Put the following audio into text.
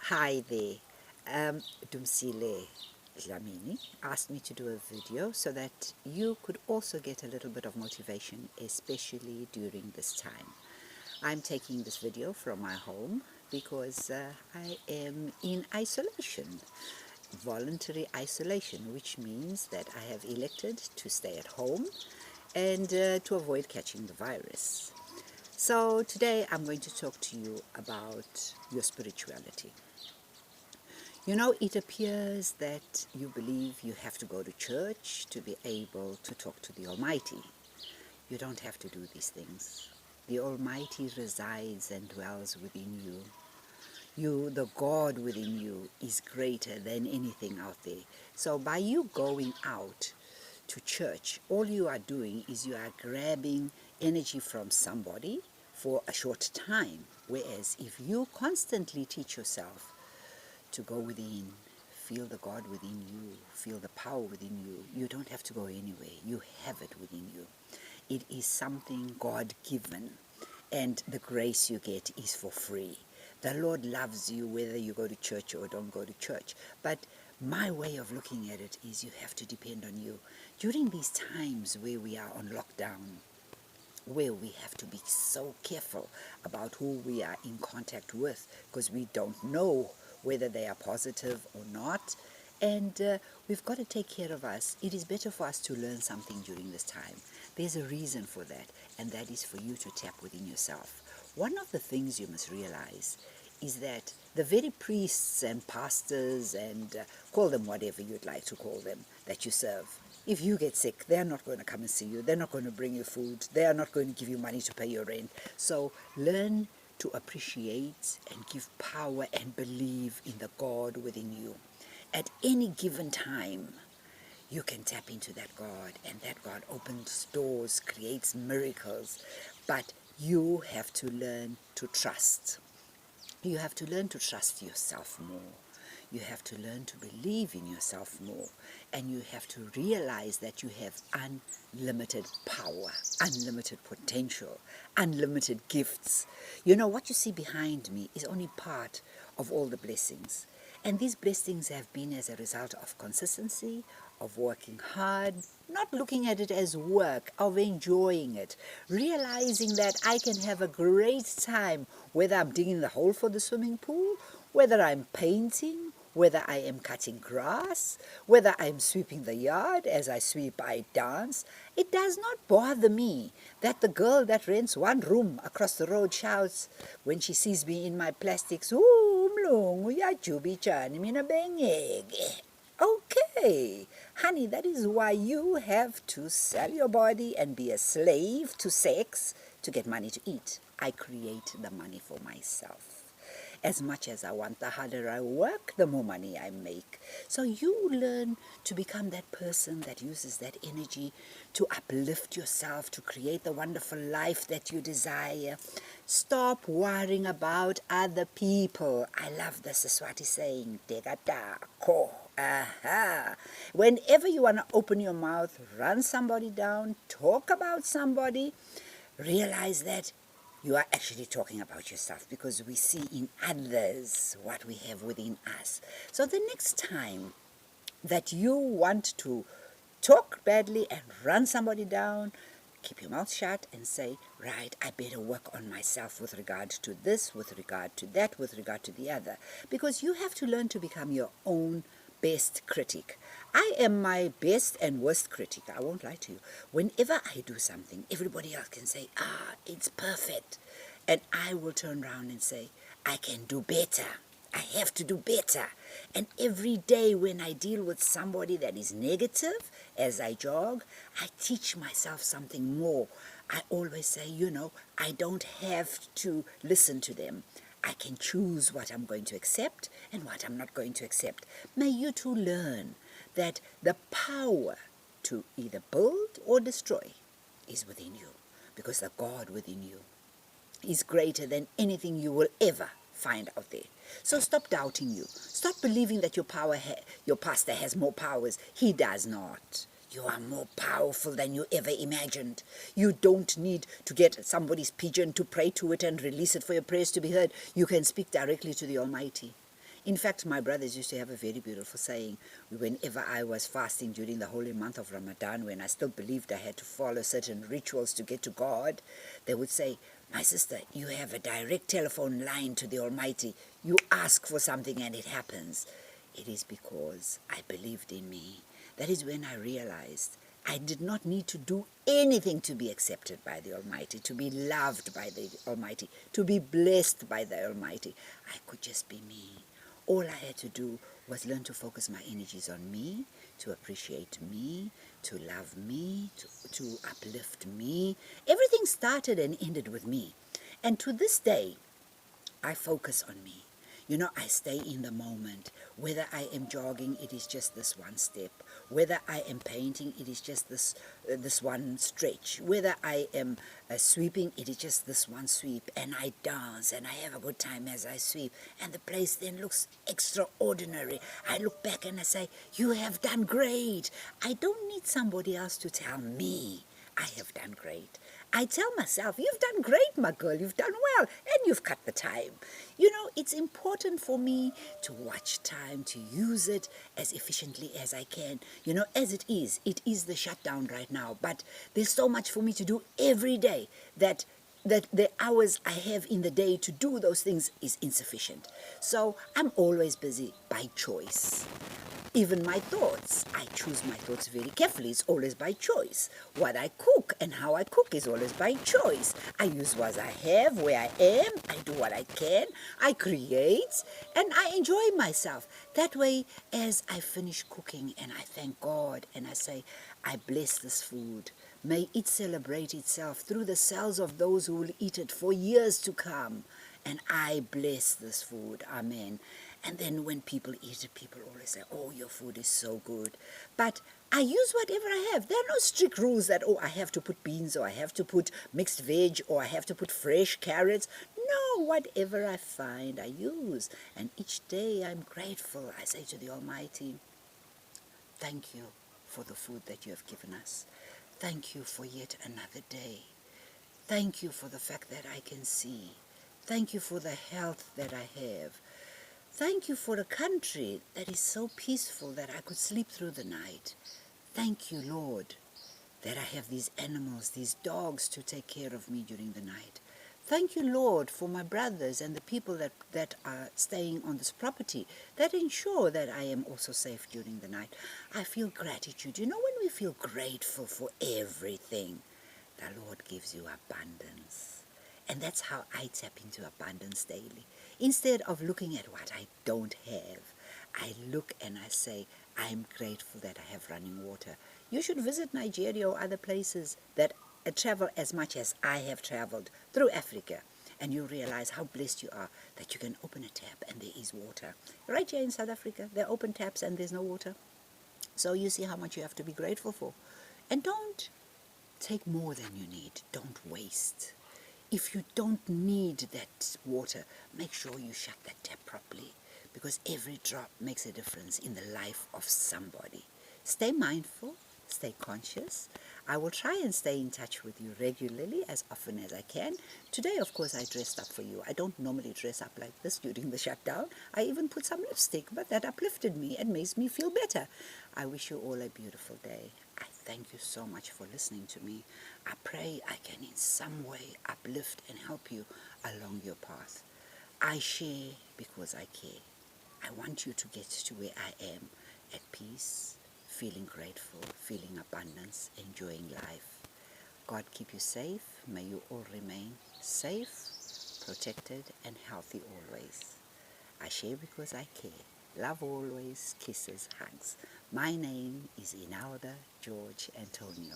Hi there. Dumsile Dlamini asked me to do a video so that you could also get a little bit of motivation, especially during this time. I'm taking this video from my home because I am in isolation, voluntary isolation, which means that I have elected to stay at home and to avoid catching the virus. So today I'm going to talk to you about your spirituality. You know, it appears that you believe you have to go to church to be able to talk to the Almighty. You don't have to do these things. The Almighty resides and dwells within you. The God within you, is greater than anything out there. So by you going out to church, all you are doing is you are grabbing energy from somebody for a short time. Whereas if you constantly teach yourself to go within, feel the God within you, feel the power within you. You don't have to go anywhere. You have it within you. It is something God-given, and the grace you get is for free. The Lord loves you whether you go to church or don't go to church. But my way of looking at it is you have to depend on you. During these times where we are on lockdown, where we have to be so careful about who we are in contact with because we don't know whether they are positive or not, and we've got to take care of us. It is better for us to learn something during this time. There's a reason for that, and that is for you to tap within yourself. One of the things you must realize is that the very priests and pastors and call them whatever you'd like to call them that you serve, if you get sick, they're not going to come and see you. They're not going to bring you food. They are not going to give you money to pay your rent. So learn to appreciate and give power and believe in the God within you. At any given time, you can tap into that God, and that God opens doors, creates miracles. But you have to learn to trust. You have to learn to trust yourself more. You have to learn to believe in yourself more. And you have to realize that you have unlimited power, unlimited potential, unlimited gifts. You know, what you see behind me is only part of all the blessings. And these blessings have been as a result of consistency, of working hard, not looking at it as work, of enjoying it, realizing that I can have a great time, whether I'm digging the hole for the swimming pool, whether I'm painting, whether I am cutting grass, whether I'm sweeping the yard. As I sweep, I dance. It does not bother me that the girl that rents one room across the road shouts when she sees me in my plastics, "Ooh, mlungu, uyajubichani, mina bengeke." Okay, honey, that is why you have to sell your body and be a slave to sex to get money to eat. I create the money for myself. As much as I want, the harder I work, the more money I make. So you learn to become that person that uses that energy to uplift yourself, to create the wonderful life that you desire. Stop worrying about other people. I love the Eswatini saying, "Tegata ko." Aha. Whenever you want to open your mouth, run somebody down, talk about somebody, realize that you are actually talking about yourself, because we see in others what we have within us. So the next time that you want to talk badly and run somebody down, keep your mouth shut and say, right, I better work on myself with regard to this, with regard to that, with regard to the other. Because you have to learn to become your own best critic. I am my best and worst critic. I won't lie to you. Whenever I do something, everybody else can say, it's perfect. And I will turn around and say, I can do better. I have to do better. And every day when I deal with somebody that is negative, as I jog, I teach myself something more. I always say, I don't have to listen to them. I can choose what I'm going to accept and what I'm not going to accept. May you too learn that the power to either build or destroy is within you, because the God within you is greater than anything you will ever find out there. So stop doubting you. Stop believing that your pastor has more powers. He does not. You are more powerful than you ever imagined. You don't need to get somebody's pigeon to pray to it and release it for your prayers to be heard. You can speak directly to the Almighty. In fact, my brothers used to have a very beautiful saying. Whenever I was fasting during the holy month of Ramadan, when I still believed I had to follow certain rituals to get to God, they would say, "My sister, you have a direct telephone line to the Almighty. You ask for something and it happens." It is because I believed in me. That is when I realized I did not need to do anything to be accepted by the Almighty, to be loved by the Almighty, to be blessed by the Almighty. I could just be me. All I had to do was learn to focus my energies on me, to appreciate me, to love me, to uplift me. Everything started and ended with me. And to this day, I focus on me. I stay in the moment. Whether I am jogging, it is just this one step. Whether I am painting, it is just this one stretch. Whether I am sweeping, it is just this one sweep. And I dance and I have a good time as I sweep. And the place then looks extraordinary. I look back and I say, "You have done great." I don't need somebody else to tell me I have done great. I tell myself, "You've done great, my girl. You've done well, and you've cut the time." It's important for me to watch time, to use it as efficiently as I can. As it is the shutdown right now, but there's so much for me to do every day that the hours I have in the day to do those things is insufficient. So I'm always busy by choice. Even my thoughts, I choose my thoughts very carefully. It's always by choice. What I cook and how I cook is always by choice. I use what I have, where I am, I do what I can, I create, and I enjoy myself. That way, as I finish cooking and I thank God and I say, "I bless this food. May it celebrate itself through the cells of those who will eat it for years to come. And I bless this food." Amen. And then when people eat it, people always say, "Oh, your food is so good." But I use whatever I have. There are no strict rules that, I have to put beans, or I have to put mixed veg, or I have to put fresh carrots. No, whatever I find, I use. And each day I'm grateful. I say to the Almighty, "Thank you for the food that you have given us. Thank you for yet another day. Thank you for the fact that I can see. Thank you for the health that I have. Thank you for a country that is so peaceful that I could sleep through the night. Thank you, Lord, that I have these animals, these dogs to take care of me during the night. Thank you, Lord, for my brothers and the people that are staying on this property that ensure that I am also safe during the night." I feel gratitude. When we feel grateful for everything, the Lord gives you abundance. And that's how I tap into abundance daily. Instead of looking at what I don't have, I look and I say, "I'm grateful that I have running water." You should visit Nigeria or other places that travel as much as I have traveled through Africa, and you realize how blessed you are that you can open a tap and there is water. Right here in South Africa, there are open taps and there's no water. So you see how much you have to be grateful for. And don't take more than you need. Don't waste. If you don't need that water, make sure you shut that tap properly, because every drop makes a difference in the life of somebody. Stay mindful, stay conscious. I will try and stay in touch with you regularly, as often as I can. Today, of course, I dressed up for you. I don't normally dress up like this during the shutdown. I even put some lipstick, but that uplifted me and makes me feel better. I wish you all a beautiful day. I thank you so much for listening to me. I pray I can in some way uplift and help you along your path. I share because I care. I want you to get to where I am, at peace, feeling grateful, feeling abundance, enjoying life. God keep you safe. May you all remain safe, protected, and healthy always. I share because I care. Love always, kisses, hugs. My name is Inalda George Antonio.